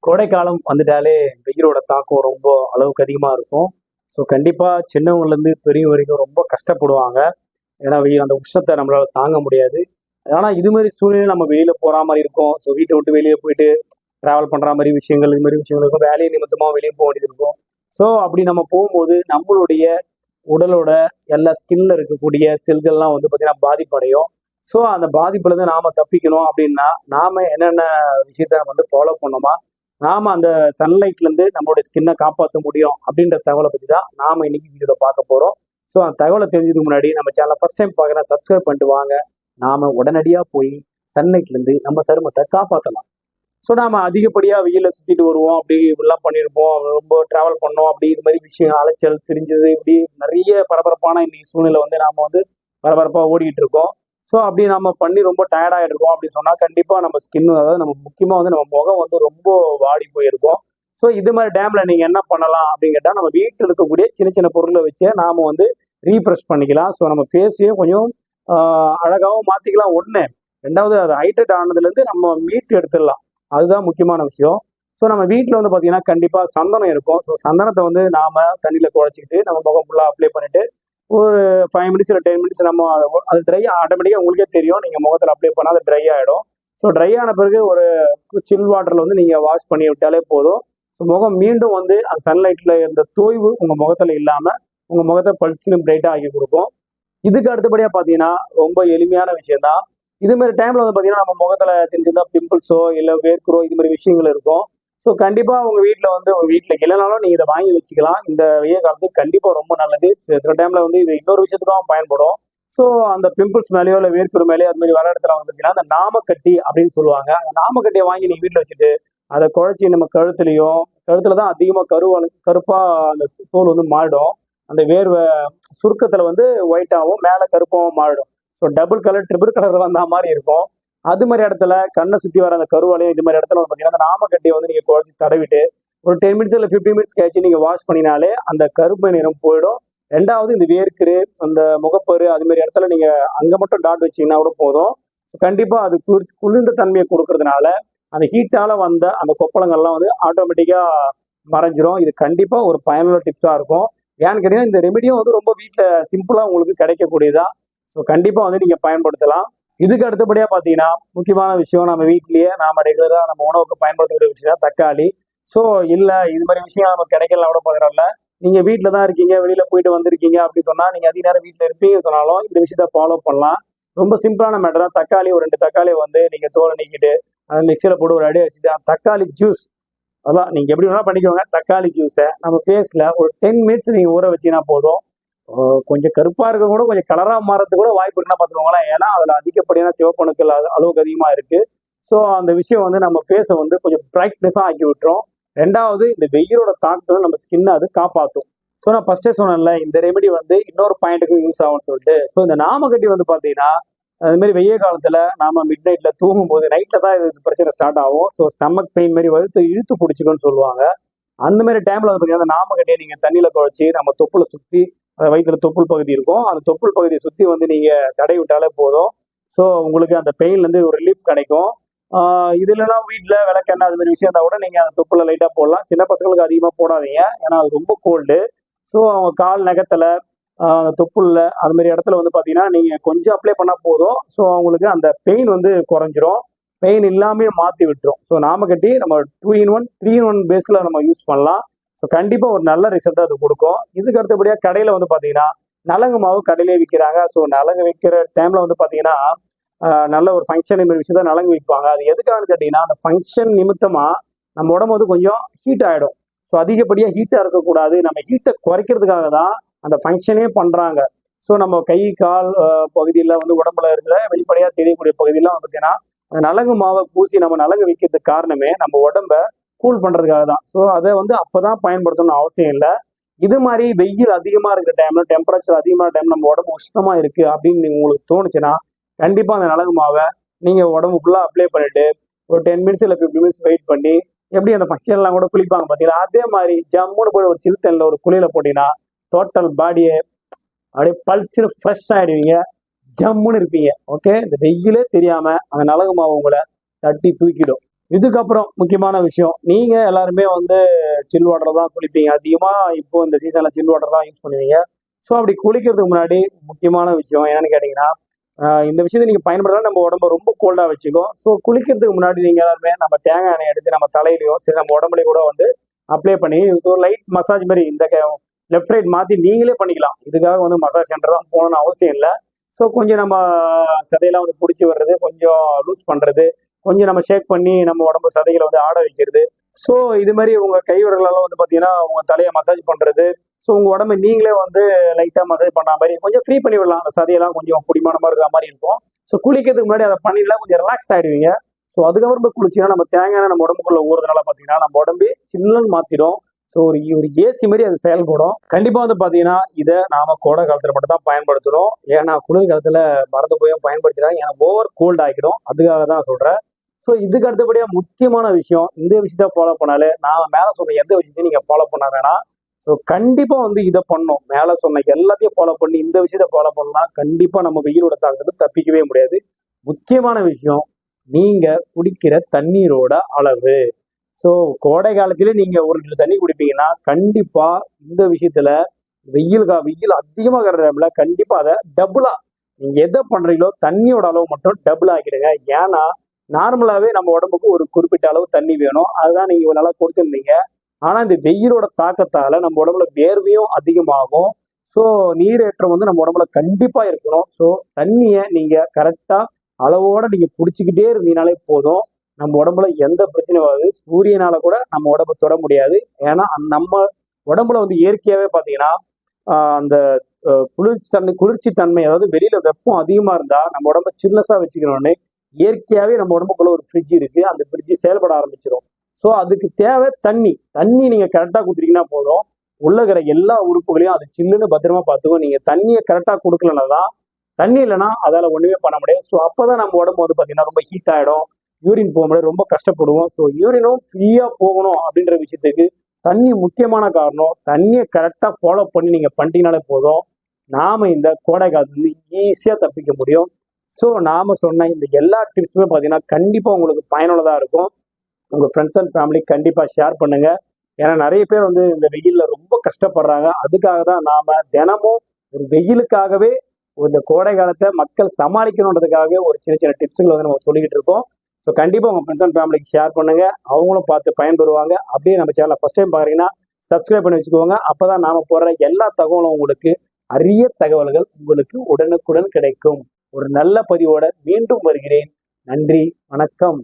கோடைக்காலம் வந்துட்டாலே வெயிலோட தாக்கம் ரொம்ப அளவுக்கு அதிகமாக இருக்கும். ஸோ கண்டிப்பாக சின்னவங்கலேருந்து பெரியவங்க வரைக்கும் ரொம்ப கஷ்டப்படுவாங்க. ஏன்னா வெயில் அந்த உஷ்ணத்தை நம்மளால தாங்க முடியாது. ஆனால் இது மாதிரி சூழ்நிலையில் நம்ம வெளியில் போகிற மாதிரி இருக்கும். ஸோ வீட்டை விட்டு வெளியே போயிட்டு ட்ராவல் பண்ணுற மாதிரி விஷயங்கள் இது மாதிரி விஷயங்கள் இருக்கும். வேலையை நிமித்தமாக வெளியே போக வேண்டியது இருக்கும். ஸோ அப்படி நம்ம போகும்போது நம்மளுடைய உடலோட எல்லா ஸ்கின்ல இருக்கக்கூடிய செல்கள்லாம் வந்து பார்த்தீங்கன்னா பாதிப்படையும். ஸோ அந்த பாதிப்புலேருந்து நாம் தப்பிக்கணும் அப்படின்னா நாம் என்னென்ன விஷயத்த நம்ம வந்து ஃபாலோ பண்ணோமா, நாம அந்த சன்லைட்லேருந்து நம்மளுடைய ஸ்கின்னை காப்பாற்ற முடியும் அப்படின்ற தகவலை பற்றி தான் நாம இன்னைக்கு வீடியோவில் பார்க்க போகிறோம். ஸோ அந்த தகவலை தெரிஞ்சதுக்கு முன்னாடி நம்ம சேனலை ஃபர்ஸ்ட் டைம் பார்க்குறேன், சப்ஸ்கிரைப் பண்ணிட்டு வாங்க. நாம உடனடியாக போய் சன்லைட்லேருந்து நம்ம சருமத்தை காப்பாற்றலாம். ஸோ நாம அதிகப்படியாக வெயிலில் சுற்றிட்டு வருவோம், அப்படி இப்படிலாம் பண்ணியிருப்போம், ரொம்ப ட்ராவல் பண்ணோம், அப்படி இது மாதிரி விஷயம் அலைச்சல் தெரிஞ்சது, இப்படி நிறைய பரபரப்பான இன்னைக்கு சூழ்நிலை வந்து நாம வந்து பரபரப்பாக ஓடிக்கிட்டு இருக்கோம். ஸோ அப்படி நம்ம பண்ணி ரொம்ப டயர்டாகிட்டு இருக்கோம் அப்படின்னு சொன்னால் கண்டிப்பாக நம்ம ஸ்கின், அதாவது நம்ம முக்கியமாக வந்து நம்ம முகம் வந்து ரொம்ப வாடி போயிருக்கும். ஸோ இது மாதிரி டைமில் நீங்கள் என்ன பண்ணலாம் அப்படின்னு கேட்டால், நம்ம வீட்டில் இருக்கக்கூடிய சின்ன சின்ன பொருளை வச்சு நாம் வந்து ரீஃப்ரெஷ் பண்ணிக்கலாம். ஸோ நம்ம ஃபேஸையும் கொஞ்சம் அழகாகவும் மாற்றிக்கலாம். ஒன்று, ரெண்டாவது அது ஹைட்ரேட் ஆனதுலேருந்து நம்ம மீட்டு எடுத்துடலாம். அதுதான் முக்கியமான விஷயம். ஸோ நம்ம வீட்டில் வந்து பார்த்தீங்கன்னா கண்டிப்பாக சந்தனம் இருக்கும். ஸோ சந்தனத்தை வந்து நாம் தண்ணியில் குழச்சிக்கிட்டு நம்ம முகம் ஃபுல்லாக அப்ளை பண்ணிவிட்டு ஒரு 5 மினிட்ஸ் இல்லை 10 மினிட்ஸ் நம்ம அது ட்ரை ஆட்டோமேட்டிக்காக உங்களுக்கே தெரியும். நீங்கள் முகத்தில் அப்ளை பண்ணால் அது ட்ரை ஆகிடும். ஸோ ட்ரை ஆன பிறகு ஒரு சில் வாட்டரில் வந்து நீங்கள் வாஷ் பண்ணி விட்டாலே போதும். ஸோ முகம் மீண்டும் வந்து அந்த சன்லைட்டில் இருந்த தோய்வு உங்கள் முகத்தில் இல்லாமல் உங்கள் முகத்தை பளிச்சுன்னு பிரைட்டாக ஆக்கி கொடுக்கும். இதுக்கு அடுத்தபடியாக பார்த்தீங்கன்னா ரொம்ப எளிமையான விஷயம் தான். இதுமாரி டைமில் வந்து பார்த்தீங்கன்னா நம்ம முகத்தில் சின்ன சின்ன பிம்பிள்ஸோ இல்லை வேர்க்குறோ இது மாதிரி விஷயங்கள் இருக்கும். ஸோ கண்டிப்பாக உங்கள் வீட்டில் வந்து உங்கள் வீட்டில் இல்லைனாலும் நீங்கள் இதை வாங்கி வச்சுக்கலாம். இந்த வெயில் காலத்துக்கு கண்டிப்பாக ரொம்ப நல்லது. சில டைமில் வந்து இது இன்னொரு விஷயத்துக்கும் பயன்படும். ஸோ அந்த பிம்பிள்ஸ் மேலேயோ இல்லை வேர்க்குற மேலேயோ அது மாதிரி வர இடத்துல வந்து பார்த்தீங்கன்னா அந்த நாமக்கட்டி அப்படின்னு சொல்லுவாங்க. அந்த நாமக்கட்டியை வாங்கி நீங்கள் வீட்டில் வச்சுட்டு அதை குழச்சி நம்ம கழுத்துல தான் அதிகமாக கருப்பாக அந்த தோல் வந்து மாறிடும். அந்த வேர்வை சுருக்கத்தில் வந்து ஒயிட்டாகவும் மேலே கருப்பாகவும் மாறிடும். So double colour triple colour வந்த மாதிரி இருக்கும். அது மாதிரி இடத்துல கண்ணை சுற்றி வர அந்த கருவாலையும் இது மாதிரி இடத்துல வந்து பார்த்தீங்கன்னா அந்த நாமக்கட்டியை வந்து நீங்கள் குழச்சி தடவிட்டு ஒரு 10 மினிட்ஸ் இல்லை 15 மினிட்ஸ் கழிச்சு நீங்கள் வாஷ் பண்ணினாலே அந்த கருப்பு நிறம் போயிடும். ரெண்டாவது இந்த வேர்க்குரு அந்த முகப்பரு அது மாதிரி இடத்துல நீங்கள் அங்கே மட்டும் டாட் வச்சிங்கன்னா கூட போதும். கண்டிப்பாக அது குளிர்ந்த தன்மையை கொடுக்கறதுனால அந்த ஹீட்டால் வந்த அந்த கொப்பளங்கள்லாம் வந்து ஆட்டோமேட்டிக்காக மறைஞ்சிரும். இது கண்டிப்பாக ஒரு பயனுள்ள டிப்ஸாக இருக்கும். ஏன்னு கேட்டீங்கன்னா இந்த ரெமிடியும் வந்து ரொம்ப வீட்டில் சிம்பிளாக உங்களுக்கு கிடைக்கக்கூடியதா. ஸோ கண்டிப்பாக வந்து நீங்கள் பயன்படுத்தலாம். இதுக்கு அடுத்தபடியாக பார்த்தீங்கன்னா முக்கியமான விஷயம், நம்ம வீட்லேயே நாம ரெகுலராக நம்ம உணவுக்கு பயன்படுத்தக்கூடிய விஷயம் தக்காளி. ஸோ இல்லை இது மாதிரி விஷயம் நம்ம கிடைக்கலாம் கூட பரவாயில்ல, நீங்கள் வீட்டில் தான் இருக்கீங்க, வெளியில் போயிட்டு வந்திருக்கீங்க அப்படின்னு சொன்னால் நீங்கள் அதிக நேரம் வீட்டில் இருப்பீங்கன்னு சொன்னாலும் இந்த விஷயத்த ஃபாலோ பண்ணலாம். ரொம்ப சிம்பிளான மேட்டர் தான். தக்காளி ஒரு 2 தக்காளியை வந்து நீங்கள் தோலை நீக்கிட்டு அதை மிக்சியில் போட்டு ஒரு அடி வச்சுட்டு தக்காளி ஜூஸ், அதான் நீங்கள் எப்படி வேணால் பண்ணிக்கோங்க. தக்காளி ஜூஸை நம்ம ஃபேஸில் ஒரு 10 மினிட்ஸ் நீங்கள் ஊற வச்சிங்கன்னா போதும். கொஞ்சம் கருப்பா இருக்க கூட கொஞ்சம் கலரா மாறதுக்கு கூட வாய்ப்பு இருக்குன்னா பார்த்துக்கோங்களேன். ஏன்னா அதுல அதிகப்படியான சிவப்பணுக்கள் அளவுக்கு அதிகமா இருக்கு. ஸோ அந்த விஷயம் வந்து நம்ம ஃபேஸை வந்து கொஞ்சம் பிரைட்னஸா ஆக்கி விட்டுரும். ரெண்டாவது இந்த வெயிலோட தாக்கத்தை நம்ம ஸ்கின்னை அது காப்பாற்றும். ஸோ நான் ஃபர்ஸ்டே சொன்னேன்ல, இந்த ரெமெடி வந்து இன்னொரு பாயிண்ட்டுக்கு யூஸ் ஆகும்னு சொல்லிட்டு. ஸோ இந்த நாமக்கட்டி வந்து பார்த்தீங்கன்னா அது மாதிரி வெயில் காலத்துல நாம மிட் நைட்ல தூங்கும் போது நைட்ல தான் இது பிரச்சனை ஸ்டார்ட் ஆகும். ஸோ ஸ்டமக் பெயின் மாதிரி இழுத்து பிடிச்சிக்கணும்னு சொல்லுவாங்க. அந்த மாதிரி டைம்ல வந்து பார்த்தீங்கன்னா அந்த நாமக்கட்டியை நீங்க தண்ணியில குழச்சி நம்ம தொப்புல சுத்தி வயிற்றுல தொப்புள் பகுதி இருக்கும், அந்த தொப்புள் பகுதியை சுற்றி வந்து நீங்கள் தடை விட்டாலே போதும். ஸோ உங்களுக்கு அந்த பெயின்லேருந்து ஒரு ரிலீஃப் கிடைக்கும். இது இல்லைனா வீட்டில் விளக்கெண்ணெய் அது மாதிரி விஷயம் இருந்தால் கூட நீங்கள் அந்த தொப்புல லைட்டாக போடலாம். சின்ன பசங்களுக்கு அதிகமாக போடாதீங்க, ஏன்னா அது ரொம்ப கோல்டு. ஸோ அவங்க கால் நகத்தில் தொப்புளில் அது மாதிரி இடத்துல வந்து பார்த்தீங்கன்னா நீங்கள் கொஞ்சம் அப்ளை பண்ணால் போதும். ஸோ அவங்களுக்கு அந்த பெயின் வந்து குறைஞ்சிரும், பெயின் இல்லாமல் மாற்றி விட்டுரும். ஸோ நாமக்கட்டி நம்ம 2 in 1 3 in 1 பேஸில் நம்ம யூஸ் பண்ணலாம். ஸோ கண்டிப்பாக ஒரு நல்ல ரிசல்ட் அது கொடுக்கும். இதுக்கு அடுத்தபடியாக கடையில் வந்து பார்த்தீங்கன்னா நலங்கு மாவு கடையிலே விற்கிறாங்க. ஸோ நலங்கு விற்கிற டைமில் வந்து பார்த்தீங்கன்னா நல்ல ஒரு ஃபங்க்ஷன் மாதிரி விஷயத்த நலங்கு விற்பாங்க. அது எதுக்காகன்னு கேட்டிங்கன்னா அந்த ஃபங்க்ஷன் நிமித்தமாக நம்ம உடம்பு வந்து கொஞ்சம் ஹீட் ஆகிடும். ஸோ அதிகப்படியாக ஹீட்டாக இருக்கக்கூடாது, நம்ம ஹீட்டை குறைக்கிறதுக்காக தான் அந்த ஃபங்க்ஷனே பண்ணுறாங்க. ஸோ நம்ம கை கால் பகுதியில் வந்து உடம்புல இருக்கிற வெளிப்படையாக தெரியக்கூடிய பகுதியெல்லாம் வந்து பார்த்தீங்கன்னா அந்த நலங்கு மாவை பூசி நம்ம நலங்கு வைக்கிறதுக்கு காரணமே நம்ம உடம்ப கூல் பண்றதுக்காக தான். ஸோ அதை வந்து அப்பதான் பயன்படுத்தணும்னு அவசியம் இல்லை. இது மாதிரி வெயில் அதிகமா இருக்கிற டைம்ல, டெம்பரேச்சர் அதிகமான டைம் நம்ம உடம்பு உஷ்ணமா இருக்கு அப்படின்னு உங்களுக்கு தோணுச்சுன்னா கண்டிப்பா அந்த நலங்கு மாவை நீங்க உடம்பு ஃபுல்லா அப்ளை பண்ணிட்டு ஒரு 10 மினிட்ஸ் இல்லை 15 மினிட்ஸ் வெயிட் பண்ணி, எப்படி அந்த ஃபங்க்ஷன்லாம் கூட குளிப்பாங்க பார்த்தீங்களா, அதே மாதிரி ஜம்முன்னு போய் ஒரு சில் தண்ணில் ஒரு குளியில போட்டீங்கன்னா டோட்டல் பாடியை அப்படியே பளிச்சுன்னு ஃப்ரெஷ் ஆயிடுவீங்க, ஜம்முன்னு இருப்பீங்க. ஓகே, இந்த வெயிலே தெரியாம அந்த நலங்கு மாவு உங்களை தட்டி தூக்கிடும். இதுக்கப்புறம் முக்கியமான விஷயம், நீங்க எல்லாருமே வந்து சில் வாட்டர் தான் குளிப்பீங்க அதிகமா. இப்போ இந்த சீசன்ல சில் வாட்டர் தான் யூஸ் பண்ணுவீங்க. ஸோ அப்படி குளிக்கிறதுக்கு முன்னாடி முக்கியமான விஷயம் என்னன்னு கேட்டீங்கன்னா, இந்த விஷயத்தை நீங்க பயன்படுத்தினா நம்ம உடம்ப ரொம்ப கோல்டா வச்சுக்கும். ஸோ குளிக்கிறதுக்கு முன்னாடி நீங்க எல்லாருமே நம்ம தேங்காய் எண்ணெய் எடுத்து நம்ம தலையிலயோ சரி நம்ம உடம்புலயும் கூட வந்து அப்ளை பண்ணி ஸோ லைட் மசாஜ் மாதிரி இந்த லெஃப்ட் ரைட் மாத்தி நீங்களே பண்ணிக்கலாம். இதுக்காக வந்து மசாஜ் சென்டர் தான் போகணும்னு அவசியம் இல்லை. ஸோ கொஞ்சம் நம்ம சதையெல்லாம் வந்து பிடிச்சி வர்றது, கொஞ்சம் லூஸ் பண்றது, கொஞ்சம் நம்ம ஷேக் பண்ணி நம்ம உடம்பு சதைகளை வந்து ஆட வைக்கிறது. ஸோ இது மாதிரி உங்க கை விரல்களெல்லாம் வந்து பார்த்தீங்கன்னா உங்க தலையை மசாஜ் பண்றது. ஸோ உங்க உடம்பு நீங்களே வந்து லைட்டா மசாஜ் பண்ண மாதிரி கொஞ்சம் ஃப்ரீ பண்ணி விடலாம். அந்த சதையெல்லாம் கொஞ்சம் பிடிமானமா இருக்கிற மாதிரி இருக்கும். ஸோ குளிக்கிறதுக்கு முன்னாடி அதை பண்ணிடலாம், கொஞ்சம் ரிலாக்ஸ் ஆயிடுவீங்க. ஸோ அதுக்கப்புறம் போய் குளிச்சீங்கன்னா நம்ம தேங்காய் நம்ம உடம்புக்குள்ள ஊறதுனால பார்த்தீங்கன்னா நம்ம உடம்பு சில்லுன்னு மாத்திடும். ஸோ ஒரு ஏசி மாதிரி அது செயல்படும். கண்டிப்பா வந்து பாத்தீங்கன்னா இதை நாம கோடை காலத்துல மட்டும் தான் பயன்படுத்தணும். ஏன்னா குளிர் காலத்துல மறந்து போய் பயன்படுத்தினா ஏன்னா ஓவர் கோல்ட் ஆகிடும். அதுக்காக தான் சொல்றேன். ஸோ இதுக்கு அடுத்தபடியா முக்கியமான விஷயம், இந்த விஷயத்த ஃபாலோ பண்ணாலே நான் மேல சொன்ன எந்த விஷயத்தையும் நீங்க ஃபாலோ பண்ண வேணாம். ஸோ கண்டிப்பா வந்து இதை பண்ணும். மேல சொன்ன எல்லாத்தையும் ஃபாலோ பண்ணி இந்த விஷயத்த ஃபாலோ பண்ணலாம், கண்டிப்பா நம்ம வெயிலோட தாக்கத்தை தப்பிக்கவே முடியாது. முக்கியமான விஷயம், நீங்க குடிக்கிற தண்ணீரோட அளவு. ஸோ கோடை காலத்திலே நீங்க 1 லிட்டர் தண்ணி குடிப்பீங்கன்னா கண்டிப்பா இந்த விஷயத்துல வெயில் அதிகமாக இருக்கிற டைம்ல கண்டிப்பா அதை டபுளா நீங்க எதை பண்றீங்களோ தண்ணியோட அளவு மட்டும் டபுள் ஆக்கிடுங்க. ஏன்னா நார்மலாவே நம்ம உடம்புக்கு ஒரு குறிப்பிட்ட அளவு தண்ணி வேணும். அதுதான் நீங்க இவ்வளவு நாளா கொடுத்துருந்தீங்க. ஆனா இந்த வெயிலோட தாக்கத்தால நம்ம உடம்புல வேர்வையும் அதிகமாகும். ஸோ நீரேற்றம் வந்து நம்ம உடம்புல கண்டிப்பா இருக்கணும். ஸோ தண்ணியை நீங்க கரெக்டா அளவோட நீங்க குடிச்சுக்கிட்டே இருந்தீங்கனாலே போதும். நம்ம உடம்புல எந்த பிரச்சனையும் வராது. சூரியனால கூட நம்ம உடம்ப தொட முடியாது. ஏன்னா நம்ம உடம்புல வந்து இயற்கையாவே பாத்தீங்கன்னா அந்த குளிர்ச்சி தன்மை, அதாவது வெளியில வெப்பம் அதிகமா இருந்தா நம்ம உடம்ப சில்னஸா வச்சுக்கணும்னு இயற்கையாவே நம்ம உடம்புக்குள்ள ஒரு ஃப்ரிட்ஜ் இருக்கு. அந்த ஃப்ரிட்ஜ் செயல்பட ஆரம்பிச்சிடும். ஸோ அதுக்கு தேவை தண்ணி. தண்ணி நீங்க கரெக்டா கொடுத்துட்டீங்கன்னா போதும். உள்ள இருக்கிற எல்லா உறுப்புகளையும் அது சில்லுன்னு பத்திரமா பார்த்துக்கும். நீங்க தண்ணியை கரெக்டா கொடுக்கலன்னா தான், தண்ணி இல்லைன்னா அதால ஒண்ணுமே பண்ண முடியாது. ஸோ அப்பதான் நம்ம உடம்பு வந்து பாத்தீங்கன்னா ரொம்ப ஹீட் ஆயிடும். யூரின் போக முடியாது, ரொம்ப கஷ்டப்படுவோம். ஸோ யூரினும் ஃப்ரீயா போகணும் அப்படின்ற விஷயத்துக்கு தண்ணி முக்கியமான காரணம். தண்ணியை கரெக்டா ஃபாலோ பண்ணி நீங்க பண்ணிட்டீங்கனாலே போதும். நாம இந்த கோடை காலத்துல ஈஸியா தப்பிக்க முடியும். ஸோ நாம சொன்ன இந்த எல்லா டிப்ஸுமே பார்த்தீங்கன்னா கண்டிப்பா உங்களுக்கு பயனுள்ளதா இருக்கும். உங்க ஃப்ரெண்ட்ஸ் அண்ட் ஃபேமிலி கண்டிப்பா ஷேர் பண்ணுங்க. ஏன்னா நிறைய பேர் வந்து இந்த வெயில்ல ரொம்ப கஷ்டப்படுறாங்க. அதுக்காக தான் நாம தினமும் ஒரு வெயிலுக்காகவே இந்த கோடை காலத்தை மக்கள் சமாளிக்கணுன்றதுக்காகவே ஒரு சின்ன சின்ன டிப்ஸுங்களை வந்து நம்ம சொல்லிக்கிட்டு இருக்கோம். ஸோ கண்டிப்பா உங்க ஃப்ரெண்ட்ஸ் அண்ட் ஃபேமிலிக்கு ஷேர் பண்ணுங்க. அவங்களும் பார்த்து பயன்பெறுவாங்க. அப்படியே நம்ம சேனலை ஃபர்ஸ்ட் டைம் பாக்குறீங்கன்னா சப்ஸ்கிரைப் பண்ணி வச்சுக்கோங்க. அப்பதான் நாம போடுற எல்லா தகவலும் உங்களுக்கு அரிய தகவல்கள் உங்களுக்கு உடனுக்குடன் கிடைக்கும். ஒரு நல்ல பதிவோட மீண்டும் வருகிறேன். நன்றி, வணக்கம்.